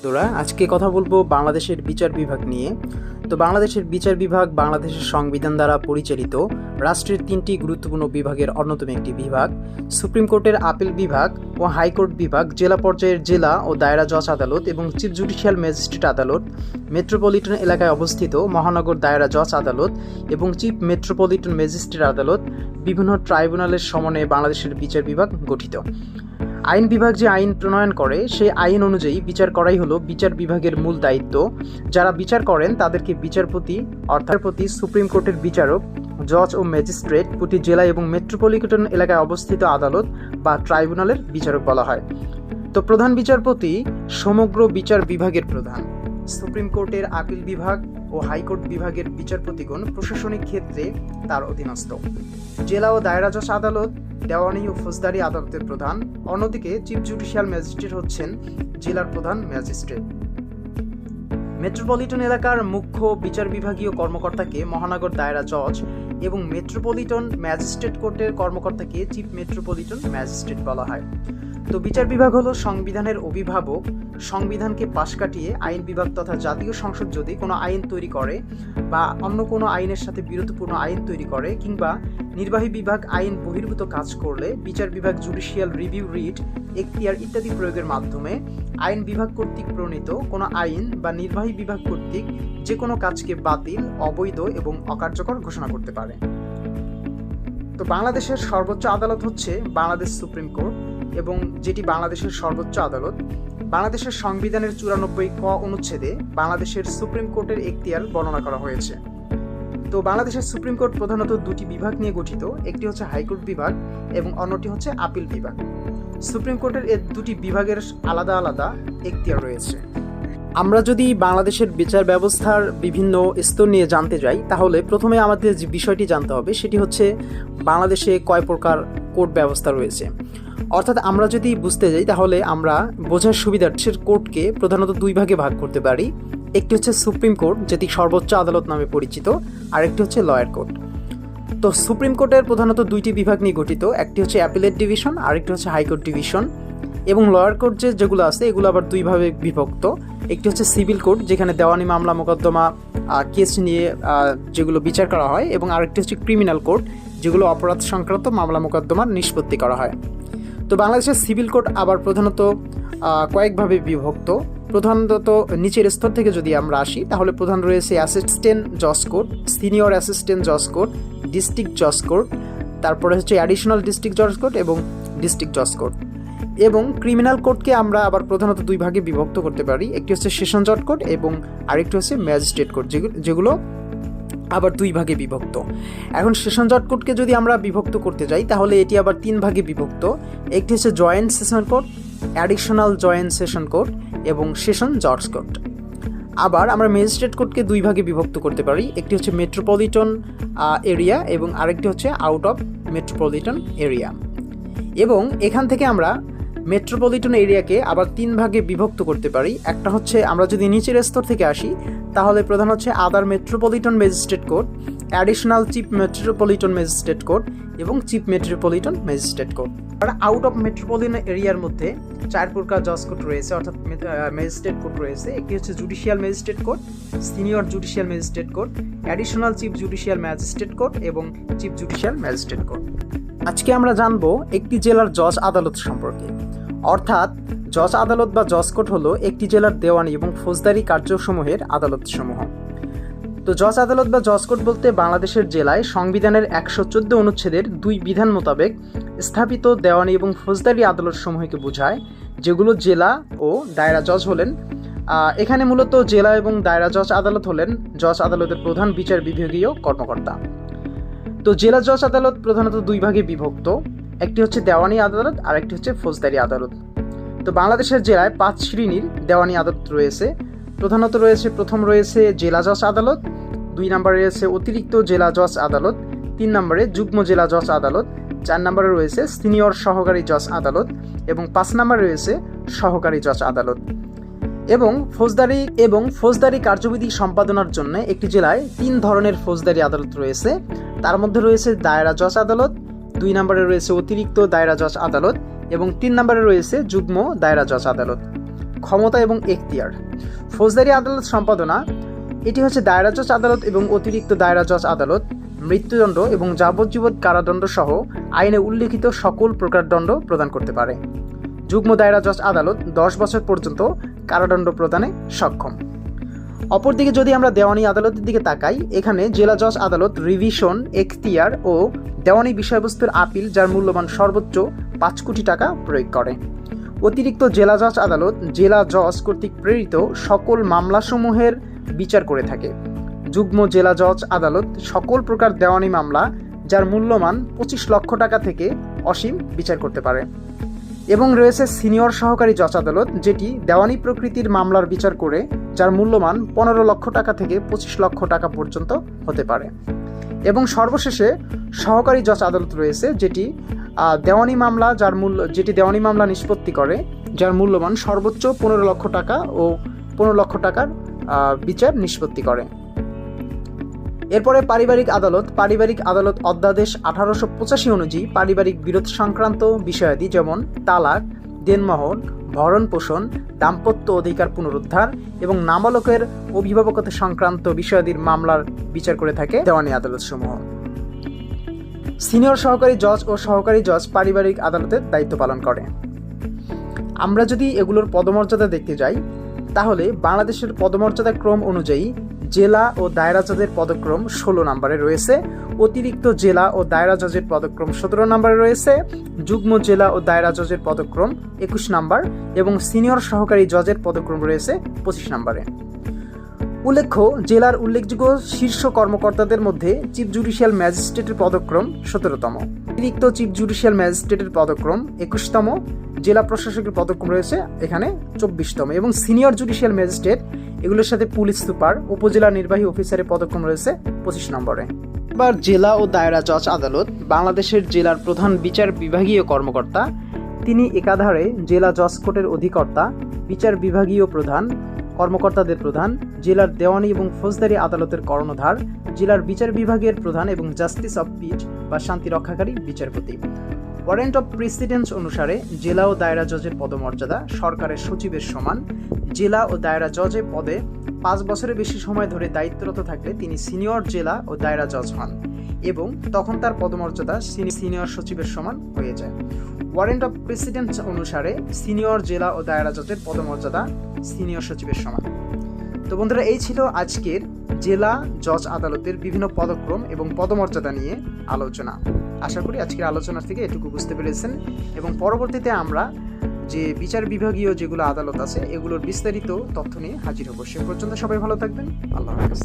তোরা আজকে কথা বলবো বাংলাদেশের বিচার বিভাগ নিয়ে। তো বাংলাদেশের বিচার বিভাগ বাংলাদেশের সংবিধান দ্বারা পরিচালিত রাষ্ট্রের তিনটি গুরুত্বপূর্ণ বিভাগের অন্যতম একটি বিভাগ। সুপ্রিম কোর্টের আপিল বিভাগ ও হাইকোর্ট বিভাগ, জেলা পর্যায়ের জেলা ও দায়রা জজ আদালত এবং চিফ জুডিশিয়াল ম্যাজিস্ট্রেট আদালত, মেট্রোপলিটন এলাকায় অবস্থিত মহানগর দায়রা জজ আদালত এবং চিফ মেট্রোপলিটন ম্যাজিস্ট্রেট আদালত, বিভিন্ন ট্রাইব্যুনালের সমন্বয়ে বাংলাদেশের বিচার বিভাগ গঠিত। আইন বিভাগ যে আইন প্রণয়ন করে সেই আইন অনুযায়ী বিচার করাই হলো বিচার বিভাগের মূল দায়িত্ব। যারা বিচার করেন তাদেরকে বিচারপতি অর্থাৎ সুপ্রিম কোর্টের বিচারক, জজ ও ম্যাজিস্ট্রেট, প্রতি জেলা এবং মেট্রোপলিটন এলাকায় অবস্থিত আদালত বা ট্রাইব্যুনালের বিচারক বলা হয়। তো প্রধান বিচারপতি সমগ্র বিচার বিভাগের প্রধান। সুপ্রিম কোর্টের আপিল বিভাগ ও হাইকোর্ট বিভাগের বিচারপতিগণ প্রশাসনিক ক্ষেত্রে তার অধীনস্থ। জেলা ও দায়রা জজ আদালত দেওয়ানি ও ফৌজদারি আদালতের প্রধান। অন্যদিকে চিফ জুডিশিয়াল ম্যাজিস্ট্রেট হচ্ছেন জেলার প্রধান ম্যাজিস্ট্রেট। মেট্রোপলিটন এলাকার মুখ্য বিচার বিভাগীয় কর্মকর্তাকে মহানগর দায়রা জজ এবং মেট্রোপলিটন ম্যাজিস্ট্রেট কোর্টের কর্মকর্তাকে চিফ মেট্রোপলিটন ম্যাজিস্ট্রেট বলা হয়। তো বিচার বিভাগ হলো সংবিধানের অভিভাবক। সংবিধানকে পাশ কাটিয়ে আইন বিভাগ তথা জাতীয় সংসদ যদি কোনো আইন তৈরি করে বা অন্য কোনো আইনের সাথে বিরোধপূর্ণ আইন তৈরি করে কিংবা নির্বাহী বিভাগ আইন বহির্ভূত কাজ করলে বিচার বিভাগ জুডিশিয়াল রিভিউ, রিট, এখতিয়ার ইত্যাদি প্রয়োগের মাধ্যমে আইন বিভাগ কর্তৃক প্রণীত কোনো আইন বা নির্বাহী বিভাগ কর্তৃক যে কোনো কাজকে বাতিল, অবৈধ এবং অকার্যকর ঘোষণা করতে পারে। তো বাংলাদেশের সর্বোচ্চ আদালত হচ্ছে বাংলাদেশ সুপ্রিম কোর্ট এবং যেটি বাংলাদেশের সর্বোচ্চ আদালত। বাংলাদেশের সংবিধানের 94 ক অনুচ্ছেদে বাংলাদেশের সুপ্রিম কোর্টের এখতিয়ার বর্ণনা করা হয়েছে। তো বাংলাদেশের সুপ্রিম কোর্ট প্রধানত দুটি বিভাগ নিয়ে গঠিত, একটি হচ্ছে হাইকোর্ট বিভাগ এবং অন্যটি হচ্ছে আপিল বিভাগ। সুপ্রিম কোর্টের এই দুটি বিভাগের আলাদা আলাদা এখতিয়ার রয়েছে। আমরা যদি বাংলাদেশের বিচার ব্যবস্থার বিভিন্ন স্তর নিয়ে জানতে যাই তাহলে প্রথমে আমাদের যে বিষয়টি জানতে হবে সেটি হচ্ছে বাংলাদেশে কয় প্রকার কোর্ট ব্যবস্থা রয়েছে। অর্থাৎ আমরা যদি বুঝতে যাই তাহলে আমরা বোঝার সুবিধার্থে কোর্টকে প্রধানত দুই ভাগে ভাগ করতে পারি। একটি হচ্ছে সুপ্রিম কোর্ট, যেটি সর্বোচ্চ আদালত নামে পরিচিত, আর একটি হচ্ছে লয়ার কোর্ট। তো সুপ্রিম কোর্টের প্রধানত দুইটি বিভাগ নিয়ে গঠিত, একটি হচ্ছে অ্যাপিলেট ডিভিশন আর একটি হচ্ছে হাইকোর্ট ডিভিশন। এবং লয়ার কোর্ট যেগুলো আছে এগুলো আবার দুইভাবে বিভক্ত। একটি হচ্ছে সিভিল কোর্ট, যেখানে দেওয়ানি মামলা মোকদ্দমা কেস নিয়ে যেগুলো বিচার করা হয়, এবং আরেকটি হচ্ছে ক্রিমিনাল কোর্ট, যেগুলো অপরাধ সংক্রান্ত মামলা মোকদ্দমার নিষ্পত্তি করা হয়। তো বাংলাদেশের সিভিল কোর্ট আবার প্রধানত কয়েকভাবে বিভক্ত। প্রধানত নিচের স্তর থেকে যদি আমরা আসি তাহলে প্রধান রয়েছে অ্যাসিস্ট্যান্ট জজ কোর্ট, সিনিয়র অ্যাসিস্ট্যান্ট জজ কোর্ট, ডিস্ট্রিক্ট জজ কোর্ট, তারপরে হচ্ছে অ্যাডিশনাল ডিস্ট্রিক্ট জজ কোর্ট এবং ডিস্ট্রিক্ট জজ কোর্ট। এবং ক্রিমিনাল কোর্টকে আমরা আবার প্রধানত দুই ভাগে বিভক্ত করতে পারি, একটি হচ্ছে সেশন জজ কোর্ট এবং আরেকটি হচ্ছে ম্যাজিস্ট্রেট কোর্ট, যেগুলো আবার দুই ভাগে বিভক্ত। এখন সেশন জজ কোর্টকে যদি আমরা বিভক্ত করতে যাই তাহলে এটি আবার তিন ভাগে বিভক্ত, একটি হচ্ছে joint session court, additional joint session court এবং সেশন জজ কোর্ট। আবার আমরা ম্যাজিস্ট্রেট কোর্টকে দুই ভাগে বিভক্ত করতে পারি, একটি হচ্ছে মেট্রোপলিটন এরিয়া এবং আরেকটি হচ্ছে আউট অফ মেট্রোপলিটন এরিয়া। এবং এখান থেকে আমরা মেট্রোপলিটন এরিয়াকে আবার তিন ভাগে বিভক্ত করতে পারি। একটা হচ্ছে আমরা যদি নিচের স্তর থেকে আসি তাহলে প্রধান হচ্ছে other metropolitan magistrate court, additional chief metropolitan magistrate court এবং চিফ মেট্রোপলিটন ম্যাজিস্ট্রেট কোর্ট। আর আউট অফ মেট্রোপলিটন এরিয়ার মধ্যে চার প্রকার জজ কোর্ট রয়েছে, অর্থাৎ ম্যাজিস্ট্রেট কোর্ট রয়েছে। একটি হচ্ছে judicial magistrate court, senior judicial magistrate court, additional chief judicial magistrate court এবং চিফ জুডিশিয়াল ম্যাজিস্ট্রেট কোর্ট। আজকে আমরা জানবো একটি জেলার জজ আদালত সম্পর্কে। অর্থাৎ জজ আদালত বা জজ কোর্ট হলো একটি জেলার দেওয়ানি এবং ফৌজদারি কার্যসমূহের আদালতসমূহ। তো জজ আদালত বা জজ কোর্ট বলতে বাংলাদেশের জেলায় সংবিধানের 114 অনুচ্ছেদের 2 বিধান মোতাবেক স্থাপিত দেওয়ানি এবং ফৌজদারি আদালতসমূহকে বোঝায়, যেগুলো জেলা ও দায়রা জজ হলেন। এখানে মূলত জেলা এবং দায়রা জজ আদালত হলেন জজ আদালতের প্রধান বিচার বিভাগীয় কর্মকর্তা। তো জেলা জজ আদালত প্রধানত দুই ভাগে বিভক্ত, একটি হচ্ছে দেওয়ানি আদালত আর একটি হচ্ছে ফৌজদারি আদালত। তো বাংলাদেশের জেলায় 5 শ্রেণীর দেওয়ানি আদালত রয়েছে। প্রধানত রয়েছে, প্রথম রয়েছে জেলা জজ আদালত, 2 নম্বরে রয়েছে অতিরিক্ত জেলা জজ আদালত, 3 নম্বরে যুগ্ম জেলা জজ আদালত, 4 নম্বরে রয়েছে সিনিয়র সহকারী জজ আদালত এবং 5 নম্বরে রয়েছে সহকারী জজ আদালত। এবং ফৌজদারি কার্যবিধি সম্পাদনার জন্য একটি জেলায় 3 ধরনের ফৌজদারি আদালত রয়েছে। তার মধ্যে রয়েছে দায়রা জজ আদালত, 2 নম্বরে রয়েছে অতিরিক্ত দায়রা জজ আদালত এবং 3 নম্বরে রয়েছে যুগ্ম দায়রা জজ আদালত। ক্ষমতা এবং এখতিয়ার। ফৌজদারি আদালত সম্পাদনা, এটি হচ্ছে দায়রা জজ আদালত এবং অতিরিক্ত দায়রা জজ আদালত মৃত্যুদণ্ড এবং যাবজ্জীবন কারাদণ্ড সহ আইনে উল্লিখিত সকল প্রকার দণ্ড প্রদান করতে পারে। যুগ্ম দায়রা জজ আদালত 10 বছর পর্যন্ত কারাদণ্ড প্রদানে সক্ষম। অপরদিকে যদি আমরা দেওয়ানি আদালতের দিকে তাকাই, এখানে জেলা জজ আদালত রিভিশন, এখতিয়ার ও দেওয়ানি বিষয়বস্তুর আপিল যার মূল্যমান সর্বোচ্চ 5 কোটি টাকা প্রয়োগ করে। অতিরিক্ত জেলা জজ আদালত জেলা জজ কর্তৃক প্রেরিত সকল মামলাসমূহের বিচার করে থাকে। যুগ্ম জেলা জজ আদালত সকল প্রকার দেওয়ানি মামলা যার মূল্যমান 25 লক্ষ টাকা থেকে অসীম বিচার করতে পারে। এবং রয়েছে সিনিয়র সহকারী জজ আদালত, যেটি দেওয়ানি প্রকৃতির মামলার বিচার করে যার মূল্যমান 15 লক্ষ টাকা থেকে 25 লক্ষ টাকা পর্যন্ত হতে পারে। এবং সর্বশেষে সহকারী জজ আদালত রয়েছে, যেটি দেওয়ানি মামলা নিষ্পত্তি করে যার মূল্যমান সর্বোচ্চ 15 লক্ষ টাকা ও 15 লক্ষ টাকার বিচার নিষ্পত্তি করে। এরপরে পারিবারিক আদালত অধ্যাদেশ 1885 অনুযায়ী পারিবারিক বিরোধ সংক্রান্ত বিষয়াদি যেমন তালাক, দেনমোহর, ভরণ পোষণ, দাম্পত্য অধিকার পুনরুদ্ধার এবং নাবালকের অভিভাবকত্ব সংক্রান্ত বিষয়াদির মামলার বিচার করে থাকে দেওয়ানি আদালত সমূহ। সিনিয়র সহকারী জজ ও সহকারী জজ পারিবারিক আদালতের দায়িত্ব পালন করে। আমরা যদি এগুলোর পদমর্যাদা দেখতে যাই, তাহলে বাংলাদেশের পদমর্যাদা ক্রম অনুযায়ী জেলা ও দায়রা জজের পদক্রম 16 নম্বরে রয়েছে, অতিরিক্ত জেলা ও দায়রা জজের পদক্রম 17 নম্বরে রয়েছে, যুগ্ম জেলা ও দায়রা জজের পদক্রম 21 নম্বর এবং সিনিয়র সহকারী জজের পদক্রম রয়েছে 25 নম্বরে। উল্লেখ্য, জেলার উল্লেখযোগ্য শীর্ষ কর্মকর্তাদের মধ্যে চিফ জুডিশিয়াল ম্যাজিস্ট্রেটের পদক্রম 17তম, অতিরিক্ত চিফ জুডিশিয়াল ম্যাজিস্ট্রেটের পদক্রম 21তম, জেলা প্রশাসকের পদক্রম রয়েছে এখানে 24তম এবং সিনিয়র জুডিশিয়াল ম্যাজিস্ট্রেট এগুলোর সাথে পুলিশ সুপার, উপজেলা নির্বাহী অফিসারের পদক্রম রয়েছে 25 নম্বরে। এবার জেলা ও দায়রা জজ আদালত বাংলাদেশের জেলার প্রধান বিচার বিভাগীয় কর্মকর্তা। তিনি একাধারে জেলা জজ কোর্টের অধিকর্তা, বিচার বিভাগীয় প্রধান, কর্মকর্তাদের প্রধান, জেলার দেওয়ানি এবং ফৌজদারি আদালতের কর্ণধার, জেলার বিচার বিভাগের প্রধান এবং জাস্টিস অফ পিস বা শান্তি রক্ষাকারী বিচারপতি। ওয়ারেন্ট অফ প্রেসিডেন্স অনুসারে জেলা ও দায়রা জজের পদমর্যাদা সরকারের সচিবের সমান। জেলা ও দায়রা জজের পদে 5 বছরের বেশি সময় ধরে দায়িত্বরত থাকলে তিনি সিনিয়র জেলা ও দায়রা জজ হন এবং তখন তার পদমর্যাদা সিনিয়র সচিবের সমান হয়ে যায়। ওয়ারেন্ট অফ প্রেসিডেন্স অনুসারে সিনিয়র জেলা ও দায়রা জজের পদমর্যাদা সিনিয়র সচিবের সমান। তো বন্ধুরা, এই ছিল আজকের জেলা জজ আদালতের বিভিন্ন পদক্রম এবং পদমর্যাদা নিয়ে আলোচনা। আশা করি আজকের আলোচনা থেকে এটুকু বুঝতে পেরেছেন এবং পরবর্তীতে আমরা যে বিচার বিভাগীয় যেগুলো আদালত আছে এগুলোর বিস্তারিত তথ্য নিয়ে হাজির হব। সে পর্যন্ত সবাই ভালো থাকবেন। আল্লাহ হাফেজ।